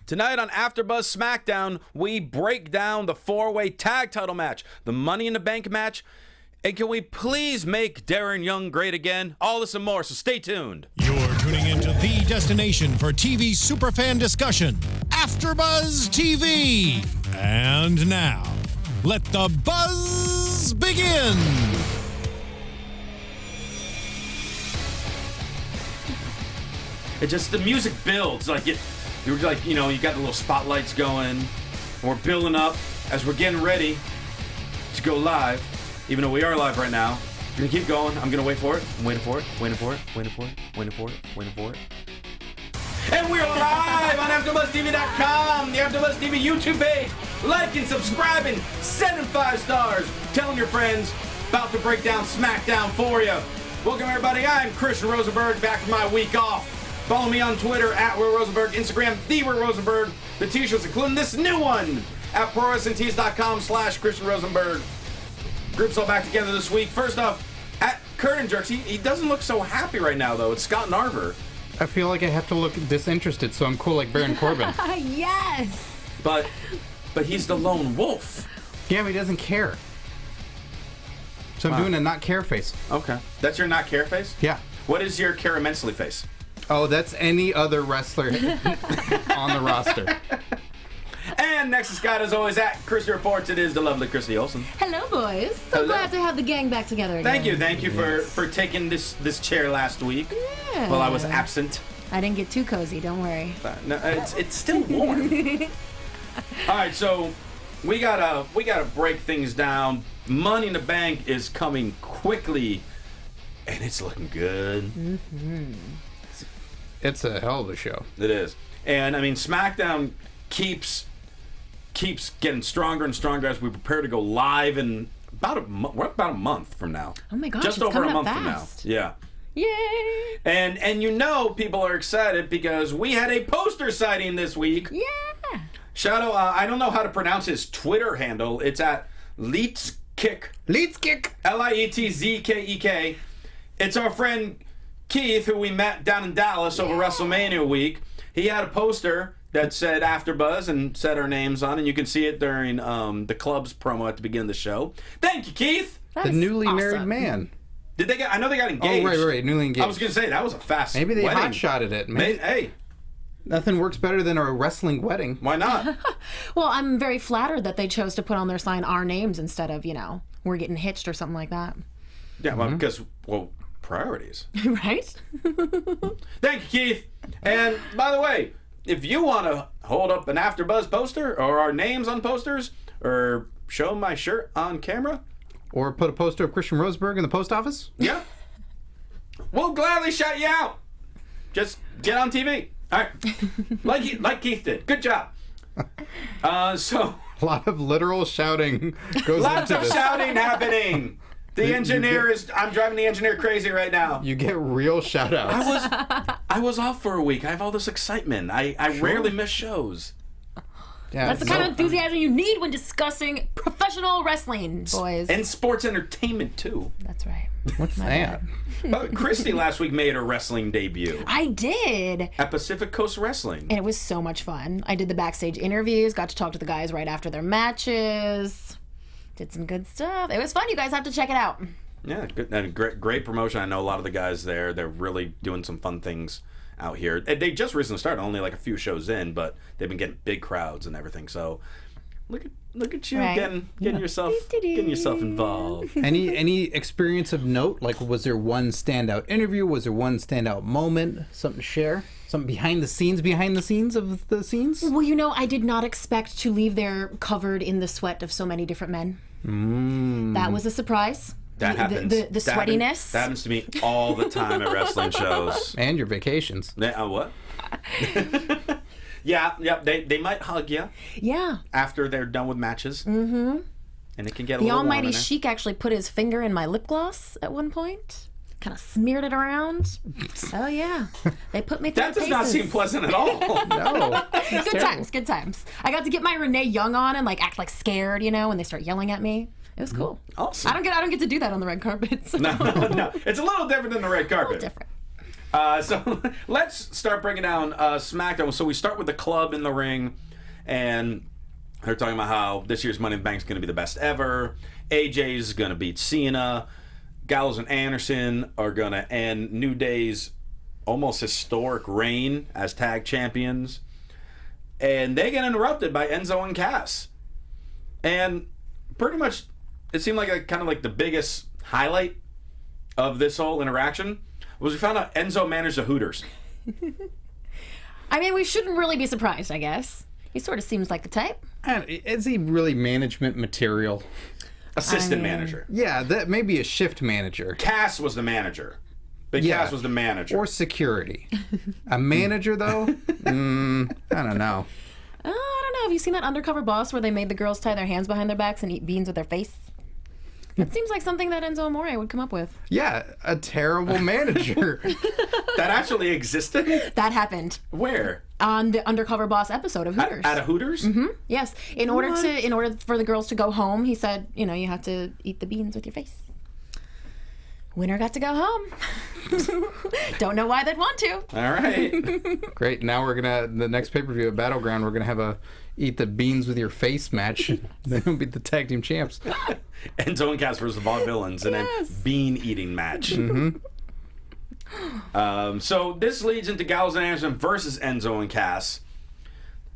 Tonight on AfterBuzz SmackDown, we break down the four-way tag title match, the Money in the Bank match, and can we please make Darren Young great again? All this and more, so stay tuned. You're tuning into the destination for TV superfan discussion, AfterBuzz TV. And now, let the buzz begin. It just, the music builds, you're like, you got the little spotlights going, and we're building up as we're getting ready to go live. Even though we are live right now, we're gonna keep going. I'm gonna wait for it. I'm waiting for it. Waiting for it. Waiting for it. Waiting for it. Waiting for it. And we're live on AfterBuzzTV.com, the AfterBuzz TV YouTube page. Like and subscribe and send them 5 stars. Telling your friends about to break down SmackDown for you. Welcome everybody. I'm Christian Rosenberg, back from my week off. Follow me on Twitter at Will Rosenberg, Instagram the Will Rosenberg. The t-shirts, including this new one at ProWrestlingTees.com/Christian Rosenberg. Group's all back together this week. First off, at Curtain Jerks, he doesn't look so happy right now, though. It's Scott Narver. I feel like I have to look disinterested, so I'm cool like Baron Corbin. Yes! But he's the lone wolf. Yeah, but he doesn't care. So I'm doing a not care face. Okay. That's your not care face? Yeah. What is your care immensely face? Oh, that's any other wrestler on the roster. And next to Scott, as always, at Christy Reports, it is the lovely Christy Olson. Hello, boys. So glad to have the gang back together again. Thank you for taking this chair last week while I was absent. I didn't get too cozy, don't worry. No, it's still warm. All right, so we gotta break things down. Money in the Bank is coming quickly, and it's looking good. Mm-hmm. It's a hell of a show. It is, and I mean SmackDown keeps getting stronger and stronger as we prepare to go live in we're about a month from now. Oh my gosh, just it's over a coming up month fast. from now. Yeah. Yay! And people are excited because we had a poster sighting this week. Yeah! Shadow, I don't know how to pronounce his Twitter handle. It's at Lietzkick. Lietzkick! Lietzkek. It's our friend Keith, who we met down in Dallas over WrestleMania week. He had a poster that said AfterBuzz and said our names on, and you can see it during the club's promo at the beginning of the show. Thank you, Keith. The newly married man. Did they get? I know they got engaged. Oh, right, newly engaged. I was gonna say that was a fast. Maybe they wedding. hot-shotted it. Hey, nothing works better than a wrestling wedding. why not? Well, I'm very flattered that they chose to put on their sign our names instead of, we're getting hitched or something like that. Yeah, well, because priorities. Right? Thank you, Keith. And by the way, if you want to hold up an AfterBuzz poster or our names on posters or show my shirt on camera, Or put a poster of Christian Rosenberg in the post office? yeah, we'll gladly shout you out. Just get on TV. All right, like Keith did. Good job. So A lot of literal shouting goes lots into of this. shouting happening. The engineer I'm driving the engineer crazy right now. You get real shout-outs. I was off for a week. I have all this excitement. I rarely miss shows. Yeah, That's the kind of enthusiasm you need when discussing professional wrestling, boys. And sports entertainment, too. That's right. What's that? But Christy last week made her wrestling debut I did. at Pacific Coast Wrestling. And it was so much fun. I did the backstage interviews, got to talk to the guys right after their matches. Did some good stuff. It was fun. You guys have to check it out. Yeah, good, and great promotion. I know a lot of the guys there. They're really doing some fun things out here. And they just recently started, only like a few shows in, but they've been getting big crowds and everything. So look at you Right. getting yourself involved. Any experience of note? Like, was there one standout interview? Was there one standout moment? Something to share? Something behind the scenes of the scenes? Well, I did not expect to leave there covered in the sweat of so many different men. That was a surprise. That happens. The sweatiness. That happens to me all the time at wrestling shows. And your vacations. What? Yeah. They might hug you Yeah. after they're done with matches. Mm-hmm. And it can get a The little warm almighty in there. Sheik actually put his finger in my lip gloss at one point. Kind of smeared it around. Oh, yeah. They put me through That the does not paces. seem pleasant at all. No. Good times. I got to get my Renee Young on and act like scared, when they start yelling at me. It was cool. Awesome. I don't get to do that on the red carpet. So. No. It's a little different than the red carpet. Different. So let's start breaking down SmackDown. So we start with the club in the ring, and they're talking about how this year's Money in the Bank is going to be the best ever. AJ's going to beat Cena. Gallows and Anderson are going to end New Day's almost historic reign as tag champions. And they get interrupted by Enzo and Cass. And pretty much, it seemed like kind of like the biggest highlight of this whole interaction was we found out Enzo managed the Hooters. I mean, we shouldn't really be surprised, I guess. He sort of seems like the type. Is he really management material? Assistant manager. Yeah, that may be a shift manager. Cass was the manager. Big Cass was the manager. Or security. A manager, though? I don't know. I don't know. Have you seen that Undercover Boss where they made the girls tie their hands behind their backs and eat beans with their face? That seems like something that Enzo Amore would come up with. Yeah, a terrible manager. That actually existed? That happened. Where? On the Undercover Boss episode of Hooters. At a Hooters? Mm-hmm. Yes. In order for the girls to go home, he said, you have to eat the beans with your face. Winner got to go home. Don't know why they'd want to. All right. Great. Now the next pay-per-view at Battleground, we're going to have a eat the beans with your face match. Then we'll be the tag team champs. Enzo and Cass versus the Vaudevillains and then bean eating match. Mm-hmm. So this leads into Gallows and Anderson versus Enzo and Cass.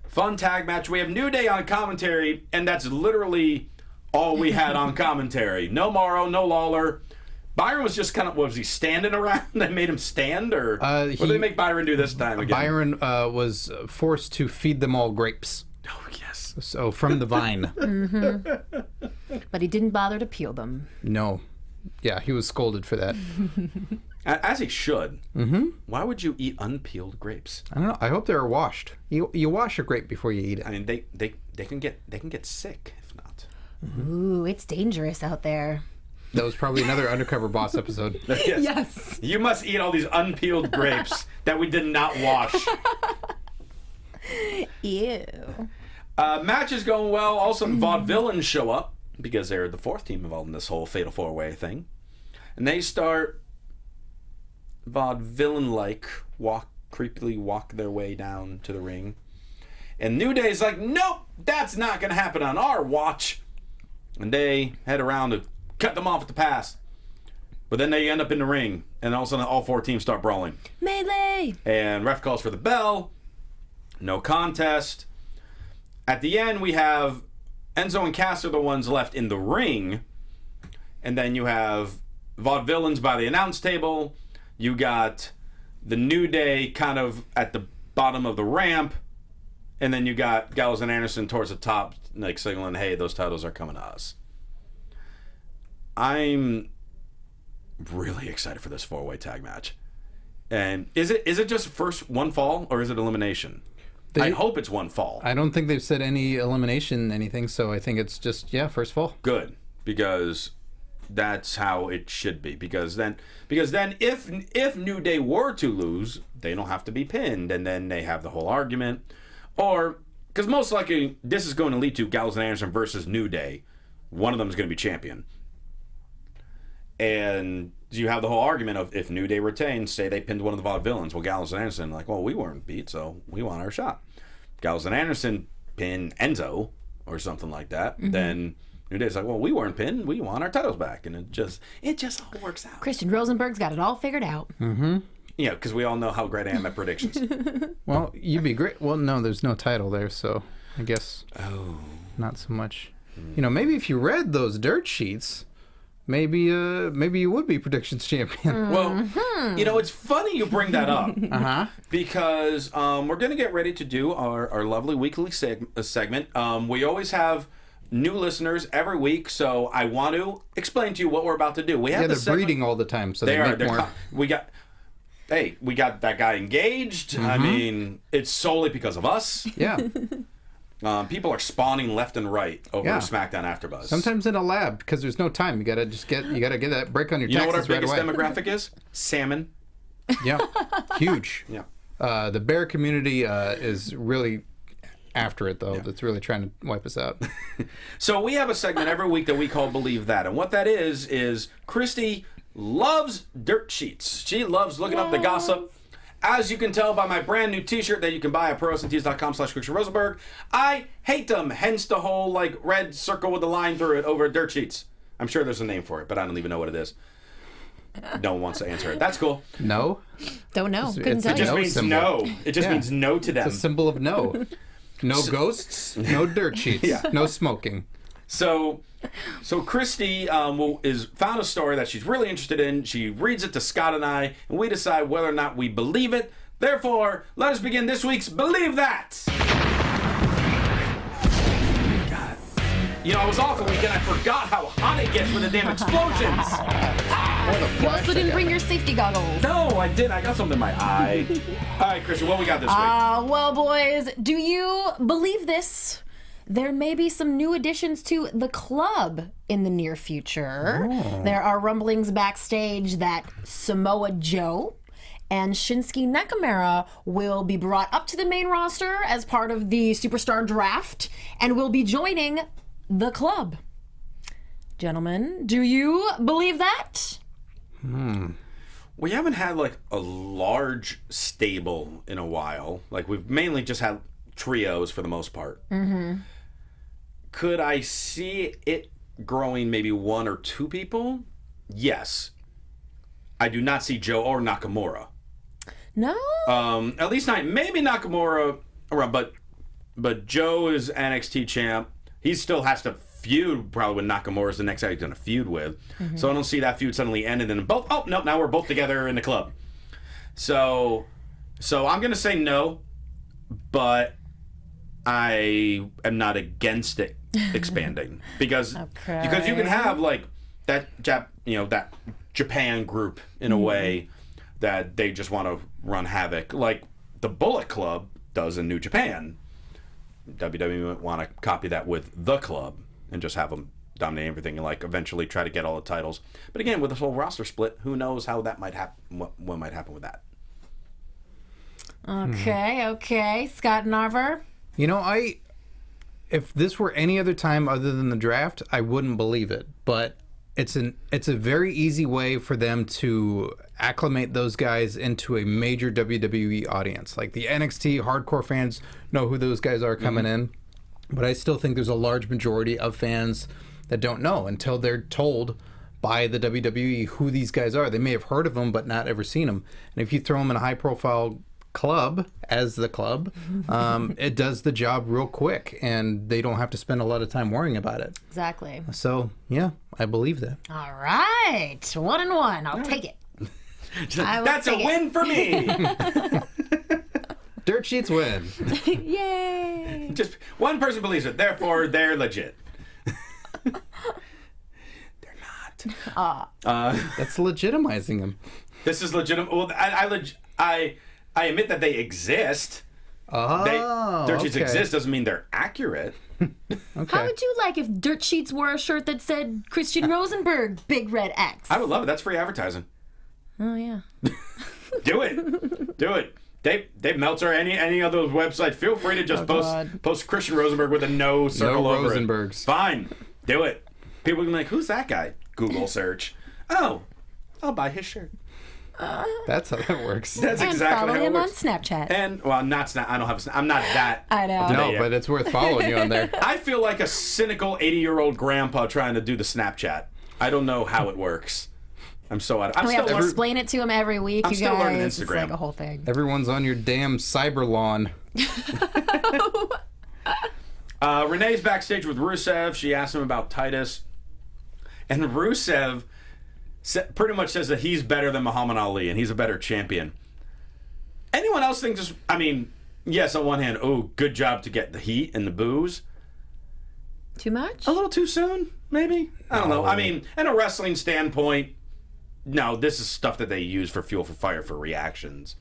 Fun tag match. We have New Day on commentary, and that's literally all we had on commentary. No Morrow, no Lawler. Byron was just was he standing around? They made him stand, or what did they make Byron do this time again? Byron was forced to feed them all grapes. Oh, yes. So from the vine. Mm-hmm. But he didn't bother to peel them. No. Yeah, he was scolded for that. As he should. Mm-hmm. Why would you eat unpeeled grapes? I don't know. I hope they're washed. You wash a grape before you eat it. I mean, they can get sick if not. Ooh, it's dangerous out there. That was probably another Undercover Boss episode. Yes. You must eat all these unpeeled grapes that we did not wash. Ew. Match is going well. Also, Vaudevillains show up because they're the fourth team involved in this whole Fatal 4-Way thing. And they start Vaudevillain-like creepily walk their way down to the ring. And New Day's like, nope, that's not going to happen on our watch. And they head around to cut them off at the pass. But then they end up in the ring, and all of a sudden all four teams start brawling. Melee! And ref calls for the bell. No contest. At the end, we have Enzo and Cass are the ones left in the ring. And then you have Vaudevillains by the announce table. You got the New Day kind of at the bottom of the ramp. And then you got Gallows and Anderson towards the top, like signaling, hey, those titles are coming to us. I'm really excited for this 4-way tag match. And is it just first one fall, or is it elimination? I hope it's one fall. I don't think they've said any elimination anything, so I think it's just first fall. Good, because that's how it should be. Because then if New Day were to lose, they don't have to be pinned, and then they have the whole argument. Or because most likely this is going to lead to Gallows and Anderson versus New Day. One of them is going to be champion. And you have the whole argument of if New Day retains, say they pinned one of the Vaudevillains. Well, Gallows and Anderson like, well, we weren't beat, so we want our shot. Gallows and Anderson pin Enzo or something like that. Mm-hmm. Then New Day's like, well, we weren't pinned, we want our titles back, and it just all works out. Christian Rosenberg's got it all figured out. Mm-hmm. Yeah, because we all know how great I am at predictions. Well, you'd be great. Well, no, there's no title there, so I guess not so much. Maybe if you read those dirt sheets. Maybe you would be predictions champion. Well, it's funny you bring that up. Because we're going to get ready to do our lovely weekly segment. We always have new listeners every week, so I want to explain to you what we're about to do. We have they're breeding all the time, so they make more. We got that guy engaged. Mm-hmm. I mean, it's solely because of us. Yeah. People are spawning left and right over SmackDown AfterBuzz. Sometimes in a lab because there's no time. You gotta get that break on your taxes right away. You know what our biggest demographic is? Salmon. Yeah, huge. Yeah. The bear community is really after it though. Yeah. That's really trying to wipe us out. So we have a segment every week that we call Believe That, and what that is Christy loves dirt sheets. She loves looking up the gossip. As you can tell by my brand new t-shirt that you can buy at ProWrestlingTees.com/Christian Rosenberg, I hate them, hence the whole red circle with the line through it over dirt sheets. I'm sure there's a name for it, but I don't even know what it is. No one wants to answer it. That's cool. No? Don't know. Couldn't tell It just you. means no. It just means no to them. It's a symbol of no. No ghosts, no dirt sheets, no smoking. So Christy is found a story that she's really interested in. She reads it to Scott and I, and we decide whether or not we believe it. Therefore, let us begin this week's Believe That! God. You know, I was off a weekend. I forgot how hot it gets with the damn explosions. You also didn't bring your safety goggles. No, I did. I got something in my eye. All right, Christy, what we got this week? Well, boys, do you believe this? There may be some new additions to the club in the near future. Oh. There are rumblings backstage that Samoa Joe and Shinsuke Nakamura will be brought up to the main roster as part of the Superstar Draft and will be joining the club. Gentlemen, do you believe that? We haven't had a large stable in a while. We've mainly just had trios for the most part. Mm-hmm. Could I see it growing maybe one or two people? Yes. I do not see Joe or Nakamura. No? At least not. Maybe Nakamura, but Joe is NXT champ. He still has to feud probably with Nakamura is the next guy he's going to feud with. Mm-hmm. So I don't see that feud suddenly ending and both, now we're both together in the club. So I'm going to say no, but I am not against it expanding because you can have that Japan group in a way that they just want to run havoc like the Bullet Club does in New Japan. WWE would want to copy that with the club and just have them dominate everything and eventually try to get all the titles. But again, with this whole roster split, who knows how that might happen? What might happen with that? Okay, Scott Narver. You know, if this were any other time other than the draft, I wouldn't believe it. But it's a very easy way for them to acclimate those guys into a major WWE audience. Like the NXT hardcore fans know who those guys are coming in, but I still think there's a large majority of fans that don't know until they're told by the WWE who these guys are. They may have heard of them, but not ever seen them. And if you throw them in a high-profile club as the club, it does the job real quick, and they don't have to spend a lot of time worrying about it. Exactly. So, yeah, I believe that. All right. 1-1. I'll take it. That's a win for me. Dirt sheets win. Yay. Just one person believes it, therefore they're legit. They're not. That's legitimizing them. This is legitimate. Well, I admit that they exist. Dirt sheets exist doesn't mean they're accurate. Okay. How would you like if Dirt Sheets wore a shirt that said Christian Rosenberg, Big Red X? I would love it. That's free advertising. Oh, yeah. Do it. Dave Meltzer, any of those websites, feel free to just post Christian Rosenberg with a no circle over Rosenbergs. It. Fine. Do it. People can be like, who's that guy? Google search. Oh, I'll buy his shirt. That's how that works. That's and exactly follow how it him works. on Snapchat. And, well, not Snap. I don't have a Snap. I'm not that. I know. No, but it's worth following you on there. I feel like a cynical 80-year-old grandpa trying to do the Snapchat. I don't know how it works. I'm so out of we have to explain it to him every week. I'm you still guys. learning It's Instagram. like a whole thing. Everyone's on your damn cyber lawn. Renee's backstage with Rusev. She asked him about Titus. And Rusev pretty much says that he's better than Muhammad Ali and he's a better champion. Anyone else think just, yes, on one hand, good job to get the heat and the boos. Too much? A little too soon, maybe? I don't know. In a wrestling standpoint, no, this is stuff that they use for fuel for fire for reactions.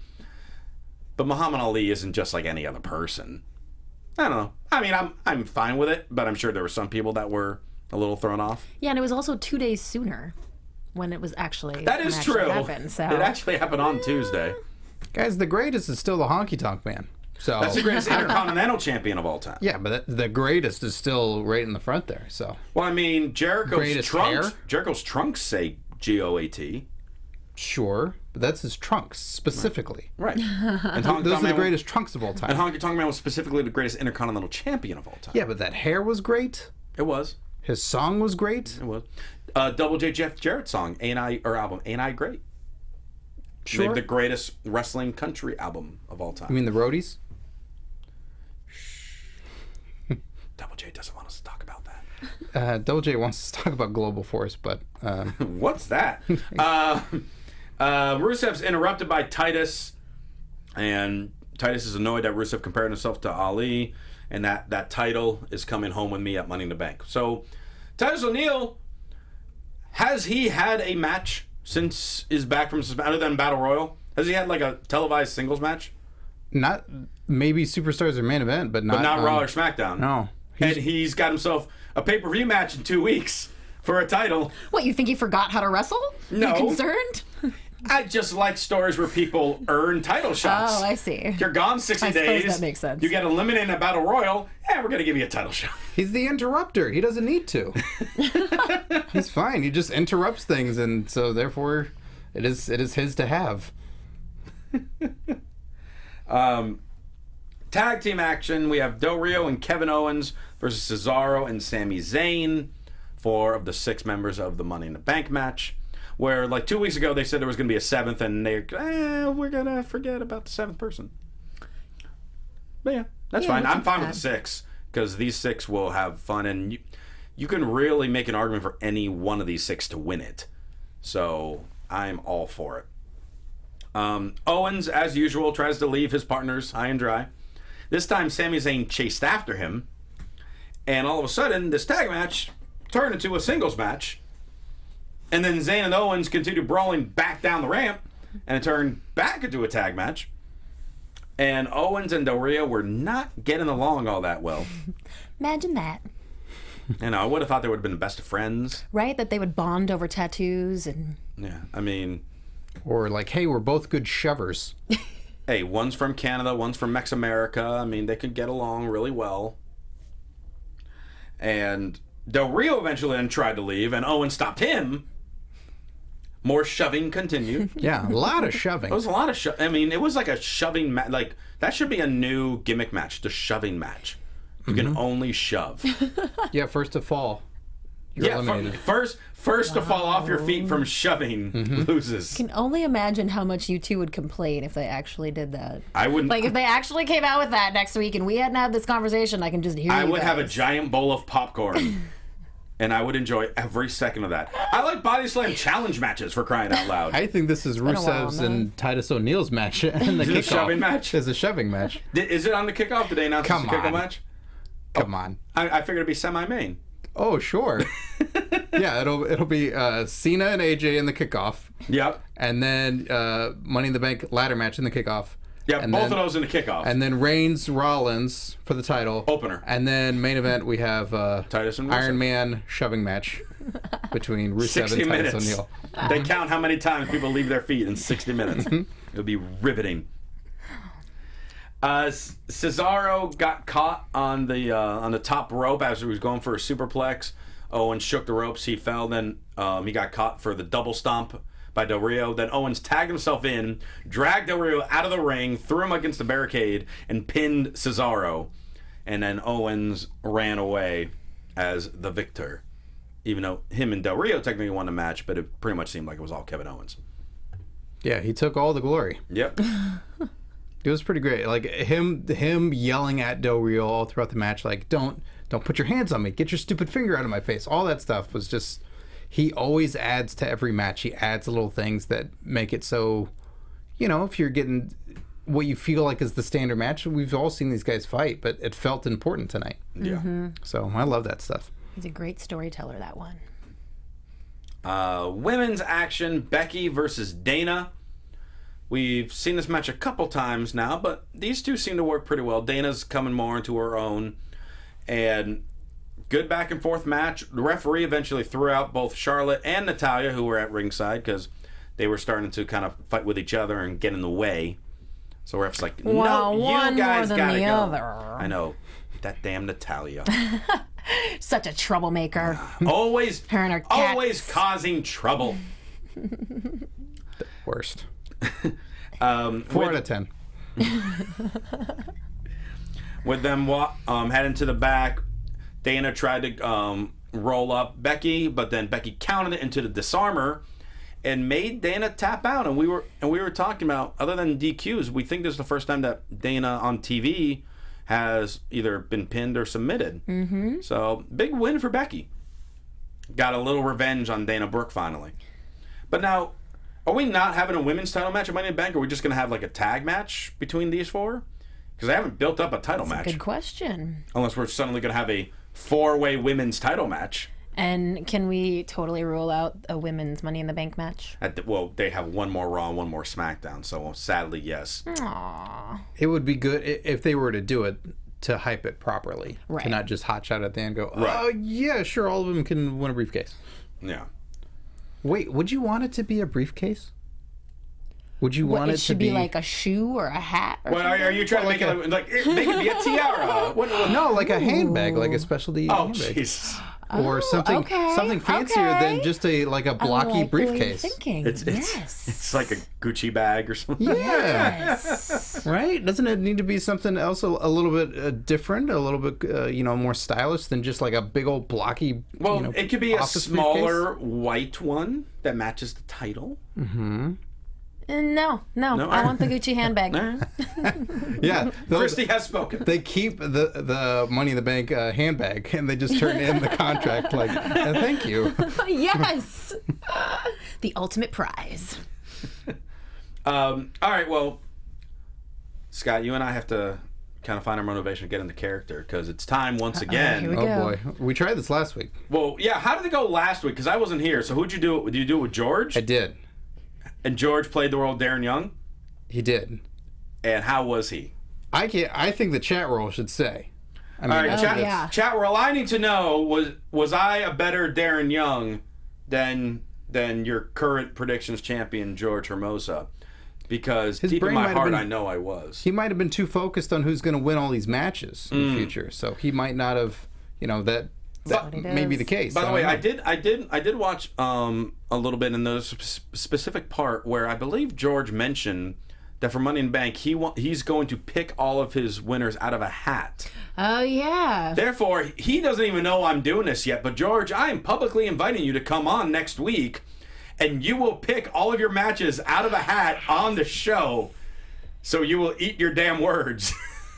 But Muhammad Ali isn't just like any other person. I don't know. I'm fine with it, but I'm sure there were some people that were a little thrown off. Yeah, and it was also 2 days sooner when it was actually That is true. Happened, so. It actually happened on Tuesday. Guys, the greatest is still the Honky Tonk Man. So That's the greatest Intercontinental champion of all time. yeah, but the greatest is still right in the front there. So Well, Jericho's Greatest trunks. hair? Jericho's trunks say GOAT. Sure, but that's his trunks specifically. Right. And Those are the greatest trunks of all time. And Honky Tonk Man was specifically the greatest Intercontinental Champion of all time. Yeah, but that hair was great. It was. His song was great. It was. Double J Jeff Jarrett song, album, Ain't I Great? Sure. The greatest wrestling country album of all time. You mean the Roadies? Double J doesn't want us to talk about that. Double J wants us to talk about Global Force, but... What's that? Rusev's interrupted by Titus, and Titus is annoyed that Rusev compared himself to Ali, and that title is coming home with me at Money in the Bank. So, Titus O'Neil, has he had a match since he's back from suspension, other than Battle Royal? Has he had like a televised singles match? Not... Maybe Superstars or main event, but not... But not Raw or SmackDown. No. And he's got himself a pay-per-view match in 2 weeks for a title. What, you think he forgot how to wrestle? No. You concerned? I just like stories where people earn title shots. Oh, I see. You're gone 60 I suppose days. that makes sense. You get eliminated in a Battle Royal, and we're going to give you a title shot. He's the interrupter. He doesn't need to. He's fine. He just interrupts things, and so therefore it is his to have. Tag team action. We have Del Rio and Kevin Owens versus Cesaro and Sami Zayn, 4 of the 6 members of the Money in the Bank match. Where, like 2 weeks ago, they said there was going to be a 7th, and we're going to forget about the 7th person. But yeah, that's fine. I'm fine with the 6, because these 6 will have fun, and you can really make an argument for any one of these 6 to win it. So I'm all for it. Owens, as usual, tries to leave his partners high and dry. This time, Sami Zayn chased after him, and all of a sudden, this tag match turned into a singles match. And then Zayn and Owens continued brawling back down the ramp, and it turned back into a tag match. And Owens and Del Rio were not getting along all that well. Imagine that. And I would have thought they would have been the best of friends. Right? That they would bond over tattoos and... Yeah, I mean... Or like, hey, we're both good shovers. Hey, one's from Canada, one's from Mex-America. I mean, they could get along really well. And Del Rio eventually then tried to leave, and Owens stopped him. More shoving continued. Yeah, a lot of shoving. It was a lot of shoving. I mean, it was like a shoving match. Like, that should be a new gimmick match, the shoving match. You can only shove. Yeah, first to fall. You're eliminated. First to fall off your feet from shoving loses. I can only imagine how much you two would complain if they actually did that. I wouldn't. Like, if they actually came out with that next week and we hadn't had this conversation, I can just hear I you would have a guys. giant bowl of popcorn. And I would enjoy every second of that. I like body slam challenge matches, for crying out loud. I think this is been a while, Rusev's man. and Titus O'Neil's match in the Is it a kickoff. shoving match? It's a shoving match. Is it on the kickoff? Did they announce Come it's a kickoff on. match? Come on. I figured it'd be semi-main. Oh, sure. Yeah, it'll be Cena and AJ in the kickoff, Yep. and then Money in the Bank ladder match in the kickoff. Yep, and both then, of those in the kickoff. And then Reigns Rollins for the title Opener. And then main event we have Titus and Rusev. Iron Man shoving match between Rusev 60 and Titus minutes. O'Neil. They count how many times people leave their feet in 60 minutes. It'll be riveting. Cesaro got caught on the top rope as he was going for a superplex. Owens shook the ropes. He fell. Then he got caught for the double stomp by Del Rio. Then Owens tagged himself in, dragged Del Rio out of the ring, threw him against the barricade, and pinned Cesaro. And then Owens ran away as the victor. Even though him and Del Rio technically won the match, but it pretty much seemed like it was all Kevin Owens. Yeah, he took all the glory. Yep. It was pretty great. Like him yelling at Del Rio all throughout the match, like don't put your hands on me, get your stupid finger out of my face. All that stuff was just. He always adds to every match. He adds little things that make it so, if you're getting what you feel like is the standard match, we've all seen these guys fight, but it felt important tonight. Yeah. So I love that stuff. He's a great storyteller, that one. Women's action, Becky versus Dana. We've seen this match a couple times now, but these two seem to work pretty well. Dana's coming more into her own, and good back and forth match. The referee eventually threw out both Charlotte and Natalya, who were at ringside, because they were starting to kind of fight with each other and get in the way. So ref's like, Well, no, one you guys more than gotta the go. other. I know. That damn Natalya. Such a troublemaker. Always, Her and her cats. always causing trouble. Worst. 4 with- out of 10. With them heading to the back, Dana tried to roll up Becky, but then Becky counted it into the disarmer and made Dana tap out. And we were talking about, other than DQs, we think this is the first time that Dana on TV has either been pinned or submitted. Mm-hmm. So big win for Becky. Got a little revenge on Dana Brooke finally. But now, are we not having a women's title match at Money in the Bank? Or are we just going to have like a tag match between these four? Because they haven't built up a title match. Good question. Unless we're suddenly going to have a 4-way women's title match. And can we totally rule out a women's Money in the Bank match? Well, they have one more Raw and one more SmackDown, so sadly, yes. Aww. It would be good if they were to do it, to hype it properly. Right. To not just hotshot at the end and go, Right. oh, yeah, sure, all of them can win a briefcase. Yeah. Wait, would you want it to be a briefcase? Would you want It it to should be like a shoe or a hat or Well, are you trying to make it make it be a tiara? What? No, like a handbag, like a specialty Oh, handbag. jeez. Or something fancier than just a blocky briefcase. Thinking. It's yes. like a Gucci bag or something. Yeah. Yes. Right? Doesn't it need to be something else a little bit different, a little bit more stylish than just like a big old blocky? Well, it could be a office smaller white one that matches the title. No. I want the Gucci handbag. briefcase. Yeah. Christy has spoken. They keep the Money in the Bank handbag, and they just turn in the contract like, thank you. Yes. The ultimate prize. All right, well, Scott, you and I have to kind of find our motivation to get into character because it's time once again. here we Oh go. boy, we tried this last week. Well, yeah, how did it go last week? Because I wasn't here. So who'd you do it with? Did you do it with George? I did. And George played the role of Darren Young? He did. And how was he? I think the chat roll should say. I mean, All right, chat, yeah. chat roll, I need to know, was I a better Darren Young than your current predictions champion, George Hermosa? Because His deep in brain my might have heart, been- I know I was. he might have been too focused on who's going to win all these matches in the future, so he might not have. That what it may be is. the case. By the way, don't know. I did watch a little bit in the specific part where I believe George mentioned that for Money in the Bank, he's going to pick all of his winners out of a hat. Oh, yeah. Therefore, he doesn't even know I'm doing this yet. But George, I am publicly inviting you to come on next week, and you will pick all of your matches out of a hat on the show. So you will eat your damn words.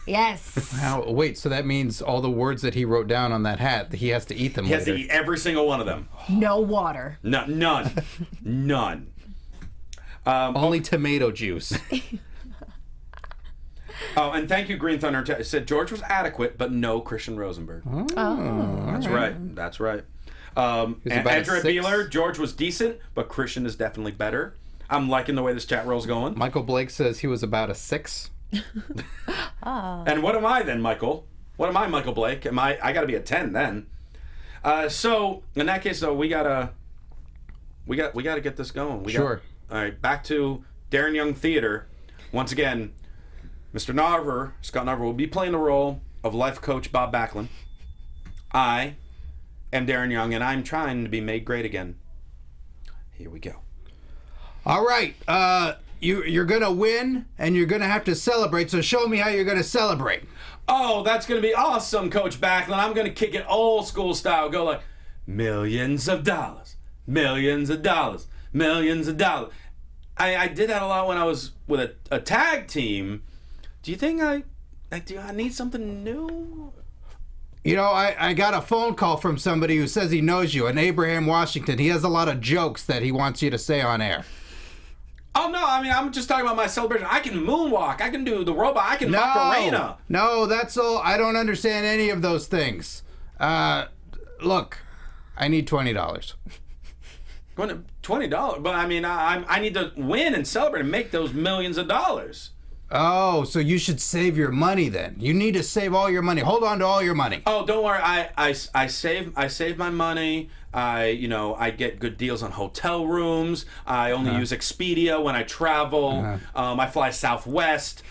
Yes. Wow, wait, so that means all the words that he wrote down on that hat, he has to eat them He has to later. eat every single one of them. No water. None. None. Only tomato juice. Oh, and thank you, Green Thunder. Said George was adequate, but no Christian Rosenberg. That's right. That's right. And about a Andrea 6. Beeler, George was decent, but Christian is definitely better. I'm liking the way this chat roll's going. Michael Blake says he was about a 6. And what am I then, Michael? What am I, Michael Blake? I got to be a 10 then. So in that case, though, we gotta get this going. Sure. All right, back to Darren Young Theater. Once again, Mr. Narver, Scott Narver, will be playing the role of life coach Bob Backlund. I am Darren Young, and I'm trying to be made great again. Here we go. All right, you're going to win, and you're going to have to celebrate, so show me how you're going to celebrate. Oh, that's going to be awesome, Coach Backlund. I'm going to kick it old school style. Go like, millions of dollars, millions of dollars, millions of dollars. I did that a lot when I was with a tag team. Do you think I need something new? You know, I got a phone call from somebody who says he knows you, and Abraham Washington. He has a lot of jokes that he wants you to say on air. Oh, no, I mean, I'm just talking about my celebration. I can moonwalk. I can do the robot. I can Macarena. No, that's all. I don't understand any of those things. Look, I need $20. $20, but I mean, I need to win and celebrate and make those millions of dollars. Oh, so you should save your money then. You need to save all your money. Hold on to all your money. Oh, don't worry. I save my money. I get good deals on hotel rooms. I only use Expedia when I travel. I fly Southwest.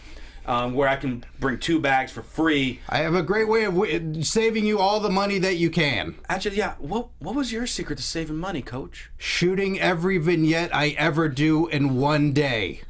where I can bring 2 bags for free. I have a great way of saving you all the money that you can. Actually, yeah. What was your secret to saving money, Coach? Shooting every vignette I ever do in one day.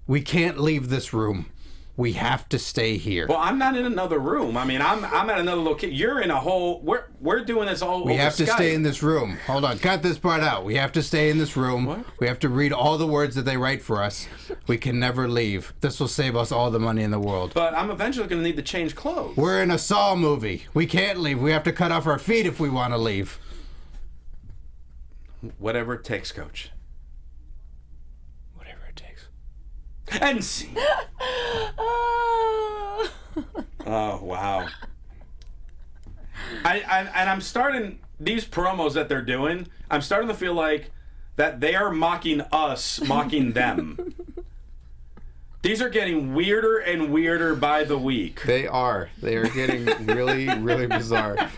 We can't leave this room. We have to stay here. Well, I'm not in another room. I mean, I'm at another location. You're in a whole. We're doing this all. We over have to Skype. stay in this room. Hold on, cut this part out. We have to stay in this room. What? We have to read all the words that they write for us. We can never leave. This will save us all the money in the world. But I'm eventually going to need to change clothes. We're in a Saw movie. We can't leave. We have to cut off our feet if we want to leave. Whatever it takes, Coach. Whatever it takes. And see. Oh wow. I'm starting these promos that they're doing. I'm starting to feel like that they are mocking us, mocking them. These are getting weirder and weirder by the week. They are. They are getting really, really bizarre.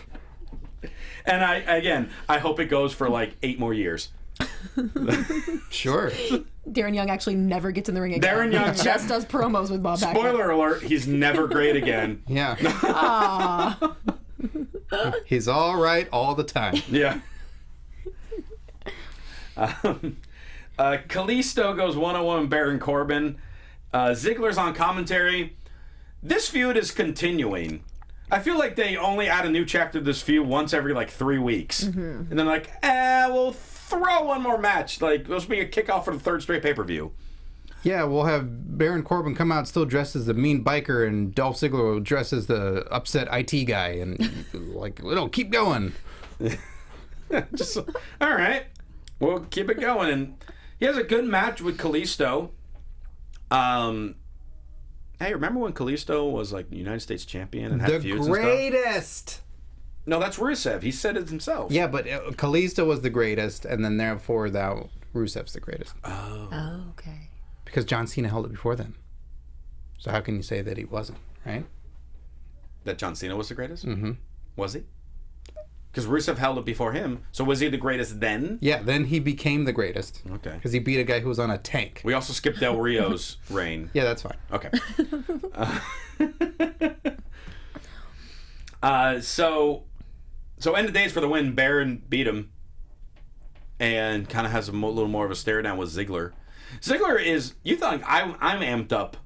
And I hope it goes for like 8 more years. Sure. Darren Young actually never gets in the ring again. Darren Young He just does promos with Bob Backlund. Spoiler alert, he's never great again. Yeah. He's all right all the time. Yeah. Kalisto goes 1-on-1 with Baron Corbin. Ziggler's on commentary. This feud is continuing. I feel like they only add a new chapter to this feud once every like 3 weeks. And then like, we'll throw one more match. Like, this will be a kickoff for the 3rd straight pay-per-view. Yeah, we'll have Baron Corbin come out still dressed as the mean biker, and Dolph Ziggler will dress as the upset IT guy, and like, no, keep going. Just all right, we'll keep it going. And he has a good match with Kalisto. Hey, remember when Kalisto was like United States champion and had The feuds greatest. and stuff? No, that's Rusev. He said it himself. Yeah, but Kalisto was the greatest, and then therefore that Rusev's the greatest. Oh, okay. Because John Cena held it before then. So how can you say that he wasn't, right? That John Cena was the greatest? Mm-hmm. Was he? Because Rusev held it before him. So was he the greatest then? Yeah, then he became the greatest. Okay. Because he beat a guy who was on a tank. We also skipped Del Rio's reign. Yeah, that's fine. Okay. So end of days for the win. Baron beat him and kind of has a little more of a stare down with Ziggler. Ziggler is, you think I'm amped up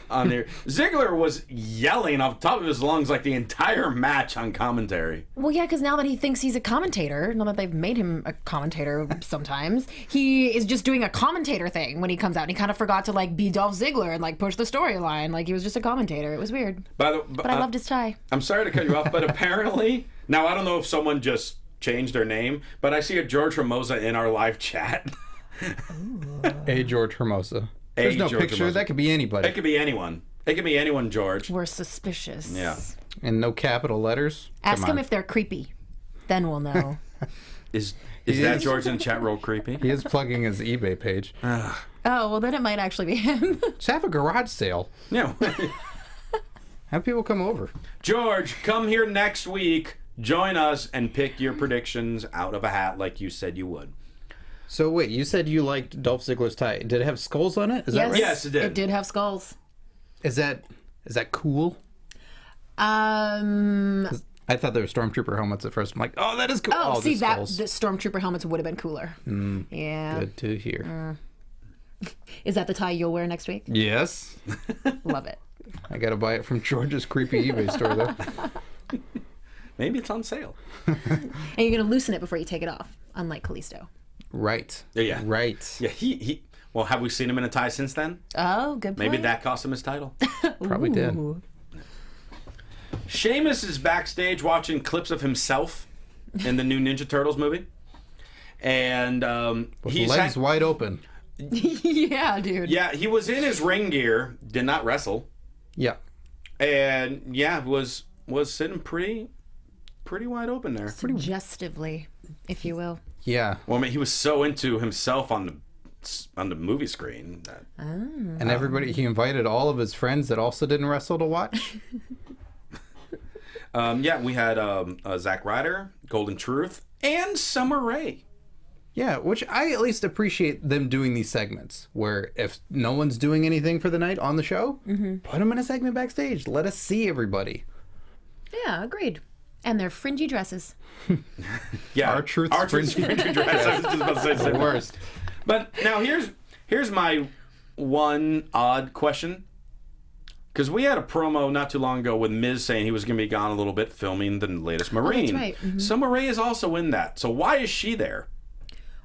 on there. Ziggler was yelling off the top of his lungs like the entire match on commentary. Well, yeah, because now that he thinks he's a commentator, now that they've made him a commentator sometimes, he is just doing a commentator thing when he comes out. And he kind of forgot to like be Dolph Ziggler and like push the storyline. Like he was just a commentator. It was weird. But I loved his tie. I'm sorry to cut you off, but apparently, now I don't know if someone just changed their name, but I see a George Hermosa in our live chat. A George Hermosa. There's no George picture. Hermosa. That could be anybody. It could be anyone. It could be anyone, George. We're suspicious. Yeah. And no capital letters. Ask him if they're creepy. Then we'll know. Is that George in the chat roll creepy? He is plugging his eBay page. Oh, well, then it might actually be him. Just have a garage sale. Yeah. Have people come over. George, come here next week. Join us and pick your predictions out of a hat like you said you would. So wait, you said you liked Dolph Ziggler's tie. Did it have skulls on it? Is that right? Yes, it did. It did have skulls. Is that cool? I I thought they were Stormtrooper helmets at first. I'm like, oh, that is cool. Oh, see, the that skulls. the Stormtrooper helmets would have been cooler. Yeah. Good to hear. Is that the tie you'll wear next week? Yes. Love it. I got to buy it from George's creepy eBay store, though. Maybe it's on sale. And you're going to loosen it before you take it off, unlike Kalisto. Right. Yeah. Right. Yeah, he well, have we seen him in a tie since then? Oh, good point. Maybe that cost him his title. Probably did. Sheamus is backstage watching clips of himself in the new Ninja Turtles movie. And With legs wide open. Yeah, dude. Yeah, he was in his ring gear, did not wrestle. Yeah. And yeah, was sitting pretty wide open there. Suggestively, if you will. Yeah. Well, I mean, he was so into himself on the movie screen that And everybody, he invited all of his friends that also didn't wrestle to watch. yeah, we had Zack Ryder, Golden Truth, and Summer Rae. Yeah, which I at least appreciate them doing these segments where if no one's doing anything for the night on the show, put them in a segment backstage. Let us see everybody. Yeah, agreed. And their fringy dresses. Yeah, R-Truth's R-Truth's fringy dress. I was just about to say The worst. But now here's my one odd question. Because we had a promo not too long ago with Miz saying he was going to be gone a little bit filming the latest Marine. right. So Marie is also in that. So why is she there?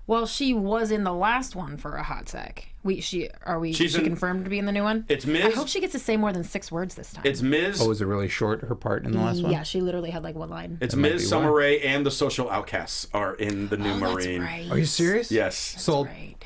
Well, she was in the last one for a hot sec. She confirmed to be in the new one? It's Miz. I hope she gets to say more than 6 words this time. It's Miz. Oh, was it really short, her part in the last one? Yeah, she literally had like 1 line. It's might Miz, be Summer why. Rae, and the Social Outcasts are in the new Marine. That's right. Are you serious? Yes. Sold. Right.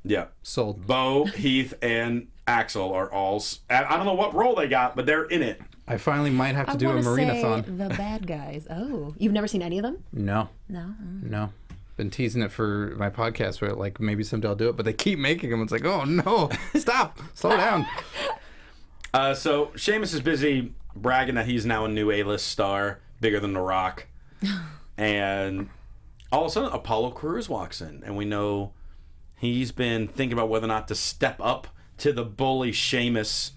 Yeah. Sold. Bo, Heath, and Axel are all. I don't know what role they got, but they're in it. I finally might have to do a wanna Marinathon. say the bad guys. Oh, you've never seen any of them? No. No. No. Been teasing it for my podcast where like maybe someday I'll do it, but they keep making them. It's like, oh no, stop, slow down. So Sheamus is busy bragging that he's now a new A-list star, bigger than The Rock. And all of a sudden, Apollo Crews walks in, and we know he's been thinking about whether or not to step up to the bully Sheamus.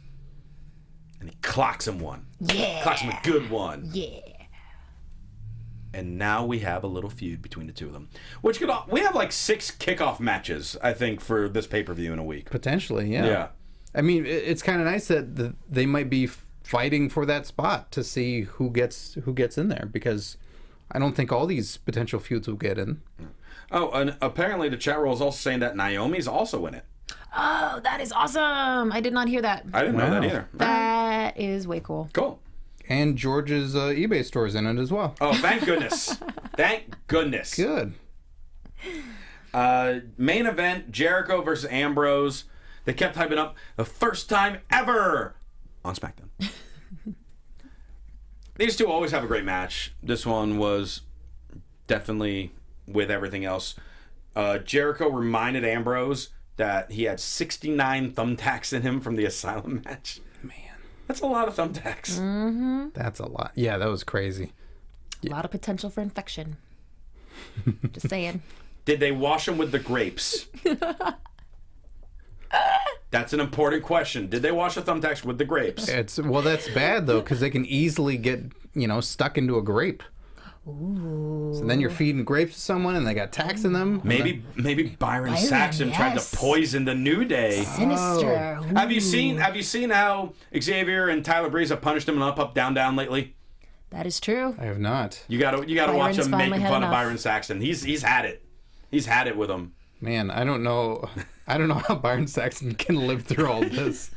And he clocks him one. Yeah. Clocks him a good one. Yeah. And now we have a little feud between the two of them. We have like 6 kickoff matches, I think, for this pay-per-view in a week. Potentially, yeah. Yeah. I mean, it's kind of nice that they might be fighting for that spot to see who gets in there, because I don't think all these potential feuds will get in. Oh, and apparently the chat roll is also saying that Naomi's also in it. Oh, that is awesome. I did not hear that. I didn't know that Wow. either. That is way cool. Cool. And George's eBay store's in it as well. Oh, thank goodness. Thank goodness. Good. Main event, Jericho versus Ambrose. They kept hyping up the first time ever on SmackDown. These two always have a great match. This one was definitely with everything else. Jericho reminded Ambrose that he had 69 thumbtacks in him from the Asylum match. Man, That's a lot of thumbtacks. that's a lot. Yeah, that was crazy. A lot of potential for infection. Just saying. Did they wash him with the grapes? That's an important question. Did they wash the thumbtacks with the grapes? That's bad though, because they can easily get stuck into a grape. Ooh. So then you're feeding grapes to someone, and they got tacks in them. Maybe Byron Saxton tried yes. to poison the New Day. Sinister. Ooh. Have you seen how Xavier and Tyler Breeze have punished him up, down, down lately? That is true. I have not. You gotta watch Byron's him finally making had fun of enough. Byron Saxton. He's had it. He's had it with him. Man, I don't know. I don't know how Byron Saxton can live through all this.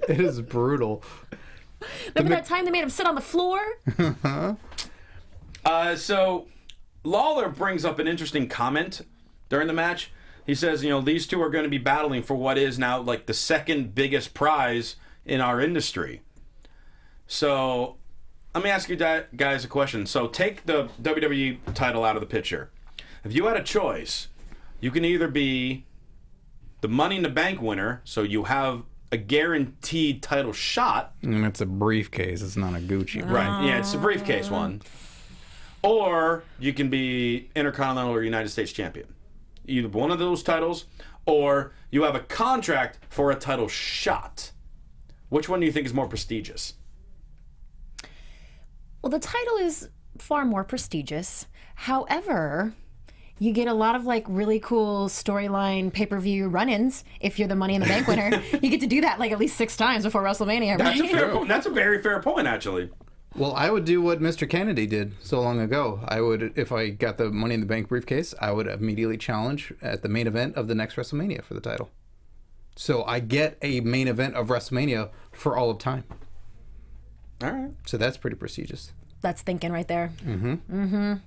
It is brutal. Remember that time they made him sit on the floor? So Lawler brings up an interesting comment during the match. He says, these two are going to be battling for what is now like the second biggest prize in our industry. So let me ask you guys a question. So take the WWE title out of the picture. If you had a choice, you can either be the Money in the Bank winner, so you have a guaranteed title shot. And it's a briefcase. It's not a Gucci. Right. Yeah, it's a briefcase one. Or you can be Intercontinental or United States champion. Either one of those titles, or you have a contract for a title shot. Which one do you think is more prestigious? Well, the title is far more prestigious. However, you get a lot of like really cool storyline pay-per-view run-ins if you're the Money in the Bank winner. You get to do that like at least 6 times before WrestleMania, right? That's a fair point. That's a very fair point, actually. Well, I would do what Mr. Kennedy did so long ago. I would, if I got the Money in the Bank briefcase, I would immediately challenge at the main event of the next WrestleMania for the title. So I get a main event of WrestleMania for all of time. All right. So that's pretty prestigious. That's thinking right there.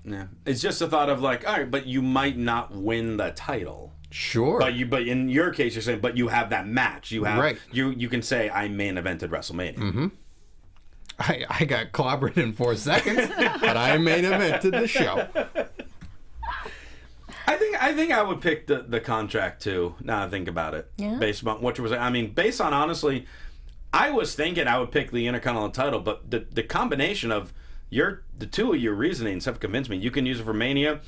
Yeah. It's just a thought of like, all right, but you might not win the title. Sure. But in your case, you're saying, but you have that match. You have Right. You can say I main evented WrestleMania. Mm-hmm. I got clobbered in 4 seconds, but I main evented the show. I think I would pick the contract too. Now I think about it. Yeah. Based on what you were saying. I mean, based on honestly, I was thinking I would pick the Intercontinental title, but the combination of the two of your reasonings have convinced me. You can use it for Mania.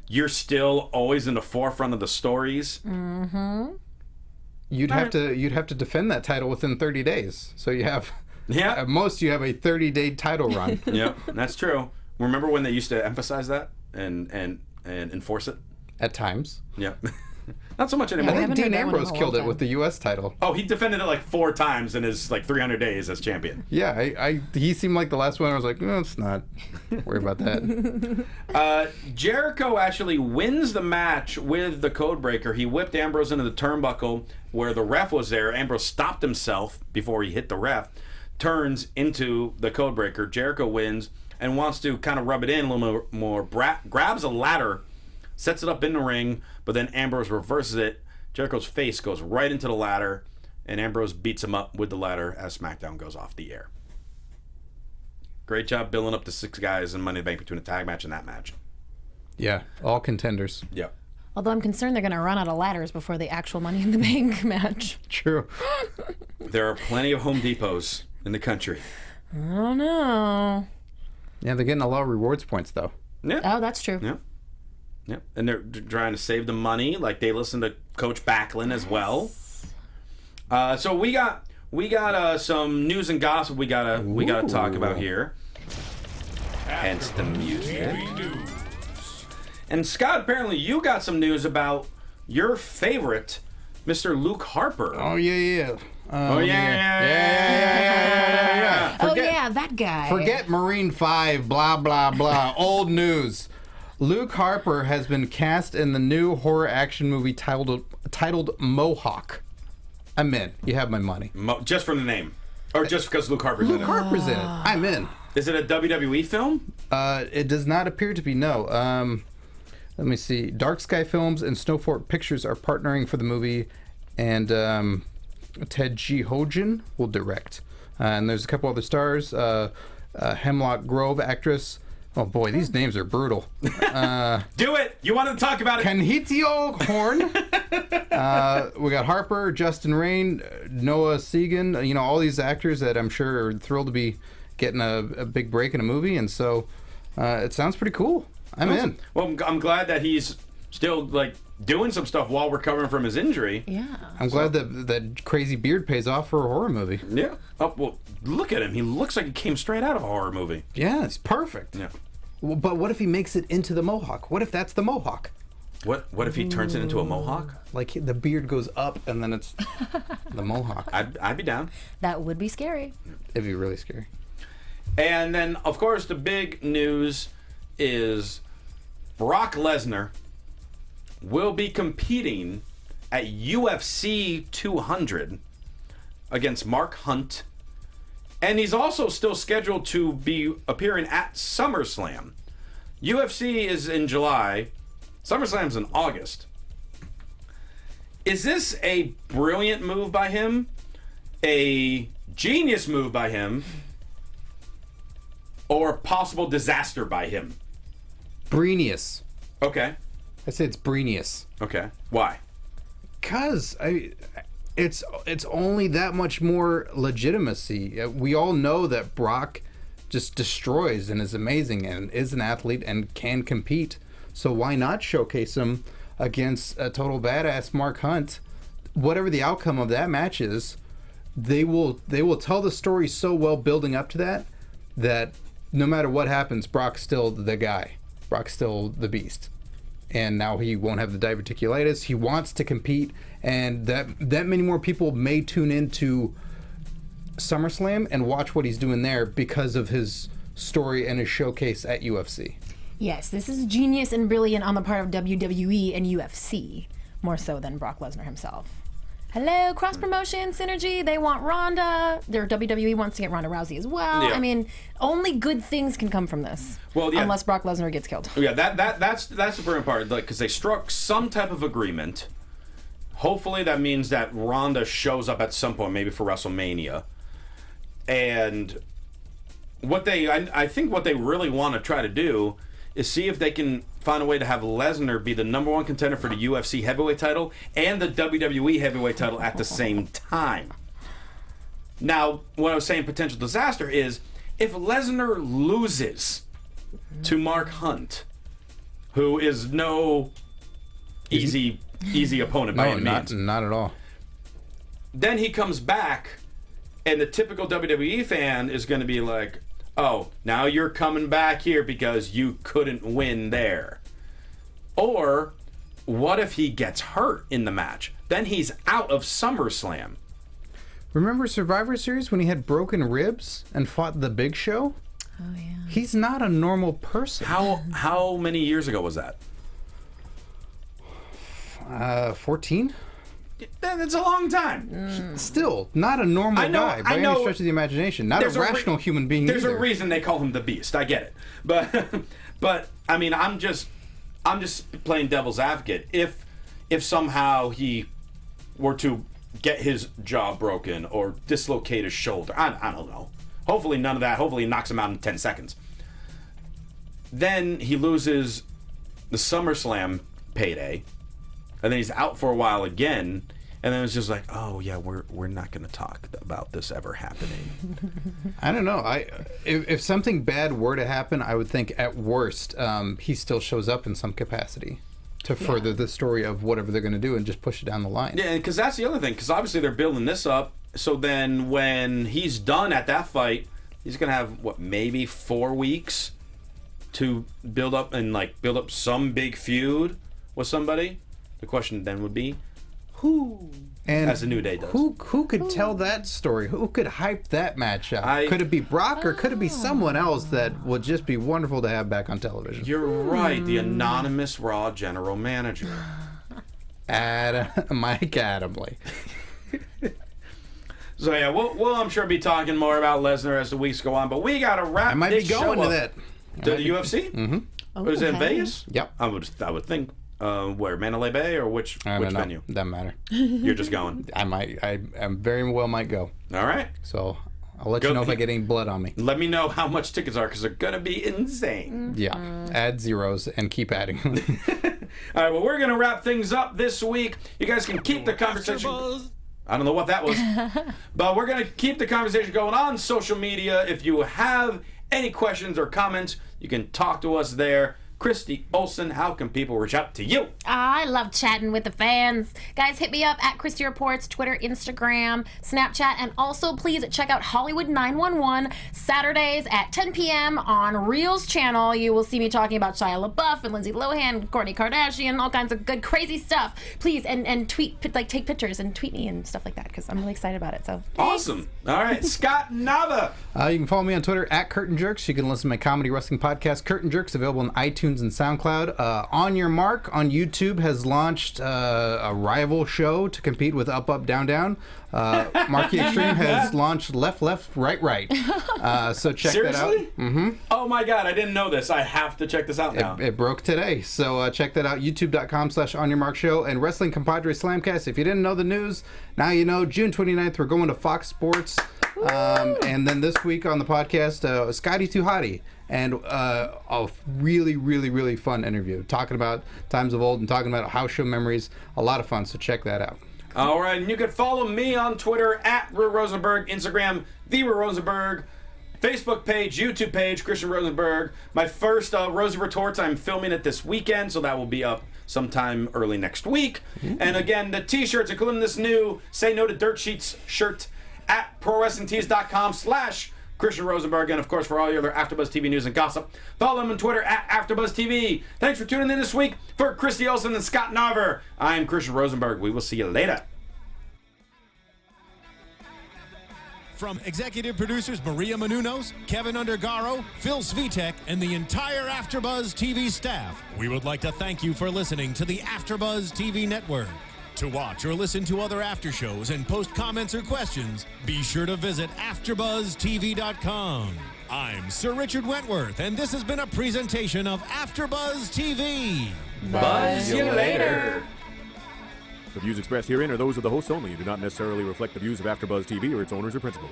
you're still always in the forefront of the stories. You'd have to defend that title within 30 days. So you have at most you have a 30-day title run. Yep, that's true. Remember when they used to emphasize that and enforce it? At times. Yeah. Not so much I anymore. think haven't heard Dean that one in Ambrose a killed long it with the U.S. title. Oh, he defended it like 4 times in his like 300 days as champion. Yeah, he seemed like the last one. I was like, no, it's not. Worry about that. Jericho actually wins the match with the Codebreaker. He whipped Ambrose into the turnbuckle where the ref was there. Ambrose stopped himself before he hit the ref, turns into the Codebreaker. Jericho wins and wants to kind of rub it in a little more. Grabs a ladder, sets it up in the ring, but then Ambrose reverses it. Jericho's face goes right into the ladder, and Ambrose beats him up with the ladder as SmackDown goes off the air. Great job building up the 6 guys in Money in the Bank between a tag match and that match. Yeah, all contenders. Yep. Although I'm concerned they're going to run out of ladders before the actual Money in the Bank match. True. There are plenty of Home Depots in the country. I don't know. Yeah, they're getting a lot of rewards points, though. Yeah. Oh, that's true. Yep. Yep. And they're trying to save the money. Like they listen to Coach Backlund as well. So we got some news and gossip we gotta talk about here. Hence the music. And Scott, apparently you got some news about your favorite, Mr. Luke Harper. Oh yeah. Yeah. Oh, yeah, that guy. Forget Marine 5, blah, blah, blah. Old news. Luke Harper has been cast in the new horror action movie titled Mohawk. I'm in. You have my money. Just from the name. Or just because Luke Harper's in it? Luke Harper's in it. I'm in. Is it a WWE film? It does not appear to be, no. Let me see. Dark Sky Films and Snowfork Pictures are partnering for the movie, and Ted G. Hogan will direct. And there's a couple other stars. Hemlock Grove actress. Oh boy, these names are brutal. Do it! You wanted to talk about it. Kenhitio Horn. We got Harper, Justin Rain, Noah Segan. You know, all these actors that I'm sure are thrilled to be getting a big break in a movie. And so it sounds pretty cool. I'm in. Well, I'm glad that he's still like doing some stuff while recovering from his injury. Yeah. I'm glad that crazy beard pays off for a horror movie. Yeah. Oh, well, look at him. He looks like he came straight out of a horror movie. Yeah, it's perfect. Yeah. Well, but what if he makes it into the Mohawk? What if that's the Mohawk? What if he turns it into a Mohawk? Like the beard goes up and then it's the Mohawk. I'd be down. That would be scary. It'd be really scary. And then, of course, the big news is Brock Lesnar will be competing at UFC 200 against Mark Hunt. And he's also still scheduled to be appearing at SummerSlam. UFC is in July. SummerSlam's in August. Is this a brilliant move by him? A genius move by him? Or a possible disaster by him? Brenius. Okay. I say it's Brenius. Okay. Why? Because it's only that much more legitimacy. We all know that Brock just destroys and is amazing and is an athlete and can compete. So why not showcase him against a total badass Mark Hunt? Whatever the outcome of that match is, they will tell the story so well building up to that no matter what happens, Brock's still the guy. Brock's still the beast. And now he won't have the diverticulitis. He wants to compete, and that many more people may tune into SummerSlam and watch what he's doing there because of his story and his showcase at UFC. Yes, this is genius and brilliant on the part of WWE and UFC, more so than Brock Lesnar himself. Hello, cross-promotion, synergy, they want Ronda. Their WWE wants to get Ronda Rousey as well. Yeah. I mean, only good things can come from this. Well, yeah. Unless Brock Lesnar gets killed. Yeah, that's the important part, like, because they struck some type of agreement. Hopefully that means that Ronda shows up at some point, maybe for WrestleMania. And I think what they really want to try to do is see if they can find a way to have Lesnar be the #1 contender for the UFC heavyweight title and the WWE heavyweight title at the same time. Now, what I was saying potential disaster is if Lesnar loses to Mark Hunt, who is no easy opponent by any means. Not at all. Then he comes back, and the typical WWE fan is going to be like, oh, now you're coming back here because you couldn't win there. Or what if he gets hurt in the match? Then he's out of SummerSlam. Remember Survivor Series when he had broken ribs and fought the Big Show? Oh, yeah. He's not a normal person. How many years ago was that? 14? That's a long time. Still, not a normal guy by any stretch of the imagination. Not a rational human being There's either. a reason they call him the Beast. I get it. But I mean, I'm just playing devil's advocate. If somehow he were to get his jaw broken or dislocate his shoulder, I don't know. Hopefully none of that. Hopefully he knocks him out in 10 seconds. Then he loses the SummerSlam payday, and then he's out for a while again, and then it's just like, oh yeah, we're not going to talk about this ever happening. I don't know. If something bad were to happen, I would think at worst he still shows up in some capacity to further the story of whatever they're going to do and just push it down the line. Yeah, because that's the other thing. Because obviously they're building this up. So then when he's done at that fight, he's going to have, maybe 4 weeks to build up some big feud with somebody. The question then would be, who? And as the New Day does. Who could tell that story? Who could hype that match up? Could it be Brock or could it be someone else that would just be wonderful to have back on television? You're right. The anonymous Raw general manager. Mike Adamle. So yeah, we'll I'm sure be talking more about Lesnar as the weeks go on, but we gotta wrap. I might be going to that. The UFC? Mm-hmm. Was it in Vegas? Yep. I would think. Where, Mandalay Bay or which venue? Doesn't matter. You're just going. I very well might go. All right. So I'll let you know if I get any blood on me. Let me know how much tickets are, because they're gonna be insane. Yeah. Add zeros and keep adding. All right. Well, we're gonna wrap things up this week. You guys can keep the conversation. I don't know what that was, but we're gonna keep the conversation going on social media. If you have any questions or comments, you can talk to us there. Christy, Olson, how can people reach out to you? I love chatting with the fans. Guys, hit me up at Christy Reports, Twitter, Instagram, Snapchat, and also please check out Hollywood 911 Saturdays at 10 p.m. on Reel's channel. You will see me talking about Shia LaBeouf and Lindsay Lohan, Kourtney Kardashian, all kinds of good, crazy stuff. Please, and tweet, take pictures and tweet me and stuff like that, because I'm really excited about it. So thanks. Awesome. All right, Scott Narver. You can follow me on Twitter at Curtain Jerks. You can listen to my comedy wrestling podcast, Curtain Jerks, available on iTunes and SoundCloud. On Your Mark on YouTube has launched a rival show to compete with Up Up Down Down. Marquee Extreme has launched Left Left Right Right. So check that out. Mm-hmm. Oh my God, I didn't know this. I have to check this out now. It broke today, so check that out. YouTube.com/OnYourMarkShow and Wrestling Compadre Slamcast. If you didn't know the news, now you know. June 29th, we're going to Fox Sports. And then this week on the podcast, Scotty Too Hottie. And a really, really, really fun interview. Talking about times of old and talking about house show memories. A lot of fun, so check that out. All right, and you can follow me on Twitter at Ru Rosenberg, Instagram, The Ru Rosenberg, Facebook page, YouTube page, Christian Rosenberg. My first Rosie Retorts, I'm filming it this weekend, so that will be up sometime early next week. Mm-hmm. And again, the t-shirts, including this new Say No to Dirt Sheets shirt at ProWrestlingTees.com/Christian Rosenberg, and of course for all your other AfterBuzz TV news and gossip, follow them on Twitter at AfterBuzz TV. Thanks for tuning in this week. For Christy Olson and Scott Narver, I'm Christian Rosenberg. We will see you later. From executive producers Maria Menounos, Kevin Undergaro, Phil Svitek, and the entire AfterBuzz TV staff, we would like to thank you for listening to the AfterBuzz TV network. To watch or listen to other after shows and post comments or questions, be sure to visit AfterBuzzTV.com. I'm Sir Richard Wentworth, and this has been a presentation of AfterBuzz TV. Buzz you later. The views expressed herein are those of the hosts only and do not necessarily reflect the views of AfterBuzz TV or its owners or principals.